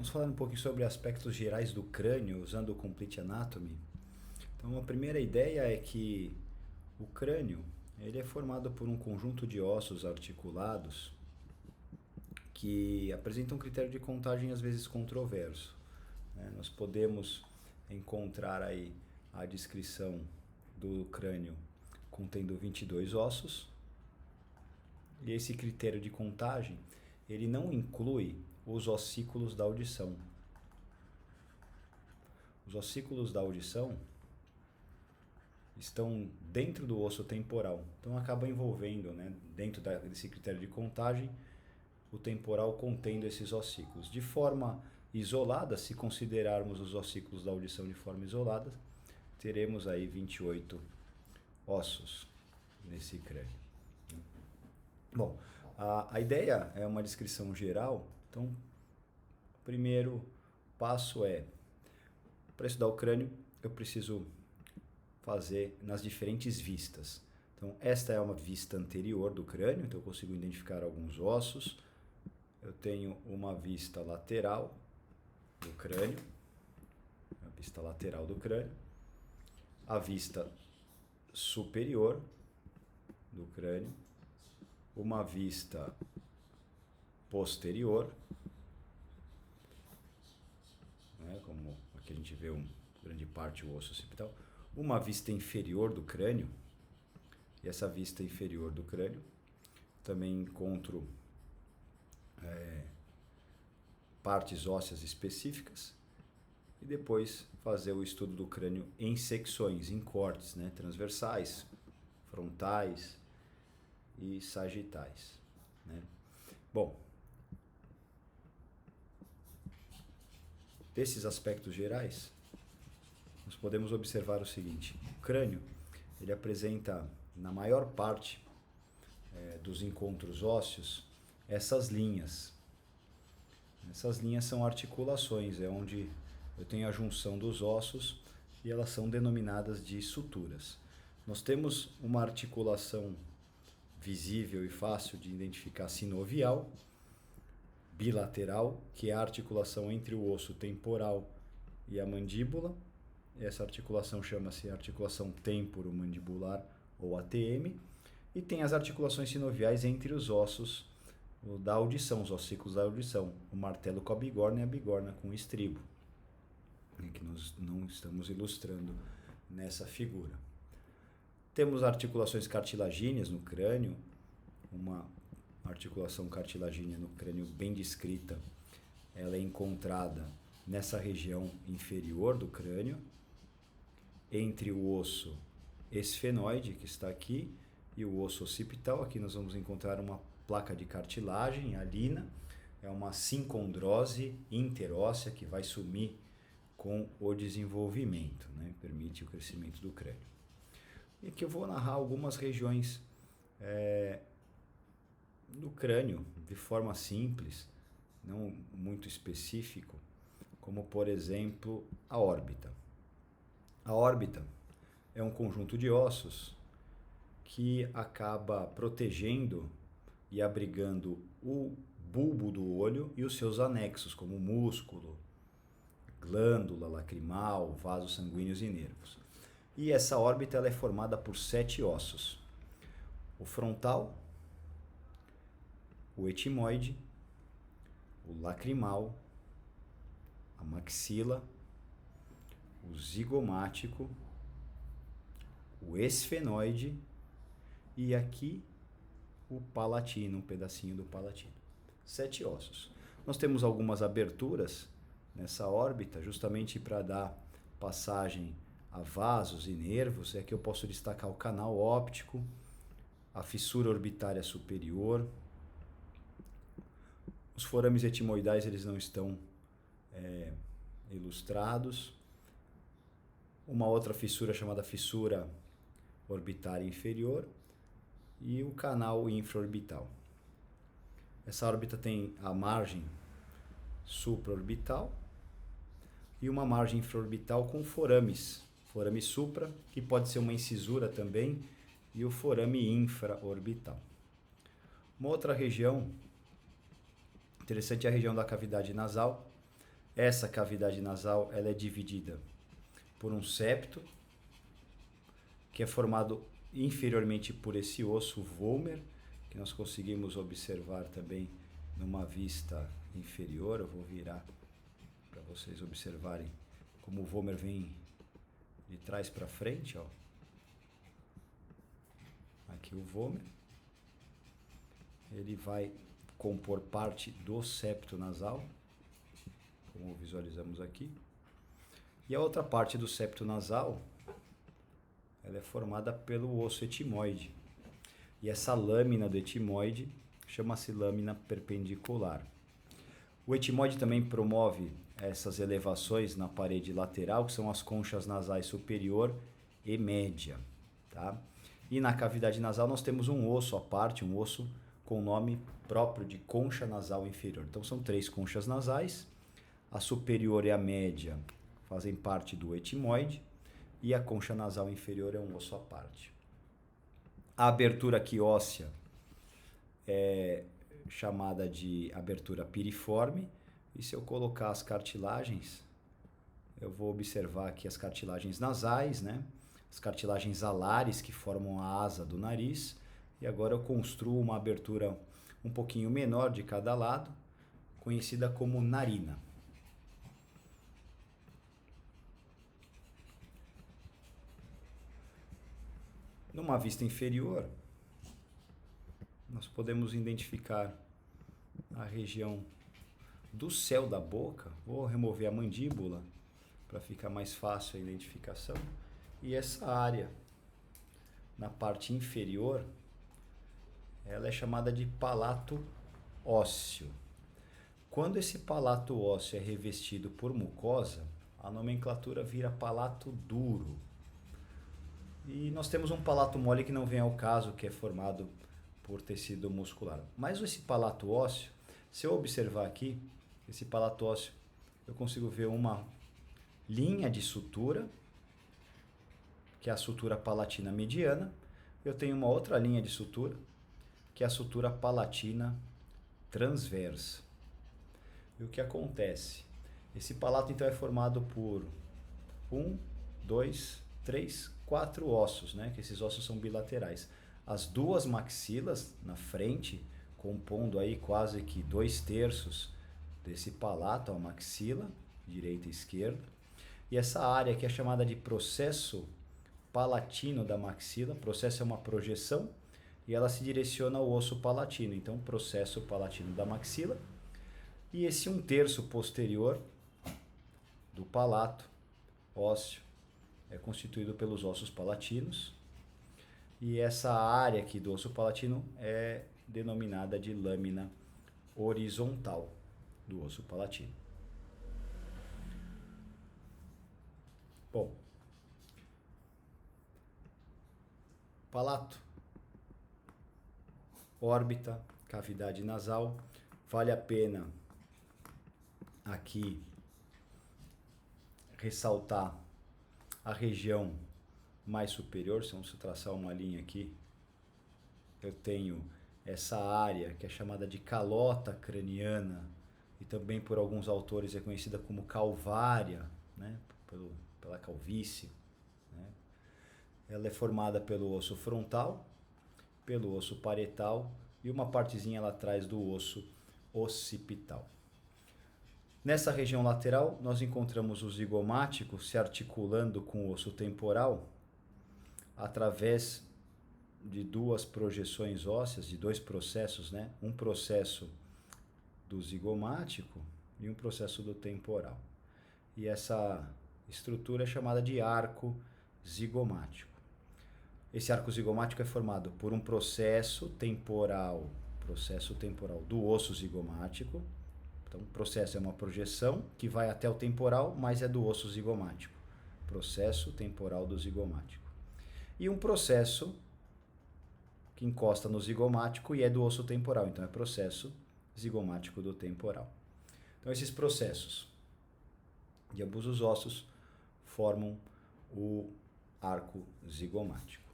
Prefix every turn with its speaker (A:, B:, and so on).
A: Vamos falar um pouquinho sobre aspectos gerais do crânio usando o Complete Anatomy. Então, a primeira ideia é que o crânio ele é formado por um conjunto de ossos articulados que apresentam um critério de contagem às vezes controverso. Nós podemos encontrar aí a descrição do crânio contendo 22 ossos, e esse critério de contagem ele não inclui os ossículos da audição. Os ossículos da audição estão dentro do osso temporal, então acaba envolvendo, dentro desse critério de contagem, o temporal contendo esses ossículos. De forma isolada, se considerarmos os ossículos da audição de forma isolada, teremos aí 28 ossos nesse crânio. Bom, a ideia é uma descrição geral, então o primeiro passo é, para estudar o crânio, eu preciso fazer nas diferentes vistas. Então, esta é uma vista anterior do crânio, então eu consigo identificar alguns ossos. Eu tenho uma vista lateral do crânio, a vista lateral do crânio, a vista superior do crânio, uma vista posterior, como aqui a gente vê grande parte do osso occipital, uma vista inferior do crânio, e essa vista inferior do crânio também encontro partes ósseas específicas, e depois fazer o estudo do crânio em secções, em cortes, transversais, frontais e sagitais. Bom, desses aspectos gerais, nós podemos observar o seguinte: o crânio ele apresenta, na maior parte dos encontros ósseos, essas linhas. Essas linhas são articulações, é onde eu tenho a junção dos ossos e elas são denominadas de suturas. Nós temos uma articulação visível e fácil de identificar sinovial, bilateral, que é a articulação entre o osso temporal e a mandíbula. Essa articulação chama-se articulação temporomandibular ou ATM. E tem as articulações sinoviais entre os ossos da audição, os ossículos da audição, o martelo com a bigorna e a bigorna com o estribo, que nós não estamos ilustrando nessa figura. Temos articulações cartilagíneas no crânio, uma articulação cartilagínea no crânio bem descrita, ela é encontrada nessa região inferior do crânio, entre o osso esfenoide, que está aqui, e o osso occipital. Aqui nós vamos encontrar uma placa de cartilagem, a lina, é uma sincondrose interóssea que vai sumir com o desenvolvimento, permite o crescimento do crânio. E aqui eu vou narrar algumas regiões do crânio de forma simples, não muito específico, como por exemplo a órbita. A órbita é um conjunto de ossos que acaba protegendo e abrigando o bulbo do olho e os seus anexos, como músculo, glândula lacrimal, vasos sanguíneos e nervos. E essa órbita ela é formada por 7 ossos: o frontal, o etimoide, o lacrimal, a maxila, o zigomático, o esfenoide e aqui o palatino, um pedacinho do palatino. 7 ossos. Nós temos algumas aberturas nessa órbita, justamente para dar passagem a vasos e nervos. Aqui eu posso destacar o canal óptico, a fissura orbitária superior. Os forames etimoidais eles não estão ilustrados. Uma outra fissura chamada fissura orbitária inferior e o canal infraorbital. Essa órbita tem a margem supraorbital e uma margem infraorbital com forames. Forame supra, que pode ser uma incisura também, e o forame infraorbital. Uma outra região interessante é a região da cavidade nasal, Essa cavidade nasal ela é dividida por um septo, que é formado inferiormente por esse osso vomer, que nós conseguimos observar também numa vista inferior. Eu vou virar para vocês observarem como o vomer vem de trás para frente, ó. Aqui o vomer, ele vai compor parte do septo nasal, como visualizamos aqui. E a outra parte do septo nasal, ela é formada pelo osso etimoide. E essa lâmina do etimoide chama-se lâmina perpendicular. O etimoide também promove essas elevações na parede lateral, que são as conchas nasais superior e média, tá? E na cavidade nasal nós temos um osso à parte, um osso com o nome próprio de concha nasal inferior. Então são 3 conchas nasais, a superior e a média fazem parte do etimoide e a concha nasal inferior é um osso à parte. A abertura aqui óssea é chamada de abertura piriforme, e se eu colocar as cartilagens, eu vou observar aqui as cartilagens nasais, né? As cartilagens alares que formam a asa do nariz, e agora eu construo uma abertura um pouquinho menor de cada lado, conhecida como narina. Numa vista inferior, nós podemos identificar a região do céu da boca. Vou remover a mandíbula para ficar mais fácil a identificação. E essa área na parte inferior, ela é chamada de palato ósseo. Quando esse palato ósseo é revestido por mucosa, a nomenclatura vira palato duro. E nós temos um palato mole que não vem ao caso, que é formado por tecido muscular. Mas esse palato ósseo, se eu observar aqui, esse palato ósseo, eu consigo ver uma linha de sutura, que é a sutura palatina mediana. Eu tenho uma outra linha de sutura, que é a sutura palatina transversa. E o que acontece? Esse palato então é formado por 1, 2, 3, 4 ossos, né? Que esses ossos são bilaterais. As 2 maxilas na frente, compondo aí quase que 2/3 desse palato, a maxila, direita e esquerda. E essa área que é chamada de processo palatino da maxila, processo é uma projeção e ela se direciona ao osso palatino, então processo palatino da maxila. E esse 1/3 posterior do palato ósseo é constituído pelos ossos palatinos, e essa área aqui do osso palatino é denominada de lâmina horizontal do osso palatino. Bom, palato, órbita, cavidade nasal. Vale a pena aqui ressaltar a região mais superior. Se eu traçar uma linha aqui, eu tenho essa área que é chamada de calota craniana, e também por alguns autores é conhecida como calvária, né? Pela calvície, né? Ela é formada pelo osso frontal, pelo osso parietal e uma partezinha lá atrás do osso occipital. Nessa região lateral, nós encontramos o zigomático se articulando com o osso temporal através de 2 projeções ósseas, de 2 processos, né? Um processo do zigomático e um processo do temporal. E essa estrutura é chamada de arco zigomático. Esse arco zigomático é formado por um processo temporal do osso zigomático. Então, o processo é uma projeção que vai até o temporal, mas é do osso zigomático. Processo temporal do zigomático. E um processo que encosta no zigomático e é do osso temporal. Então, é processo zigomático do temporal. Então, esses processos de ambos os ossos formam o arco zigomático.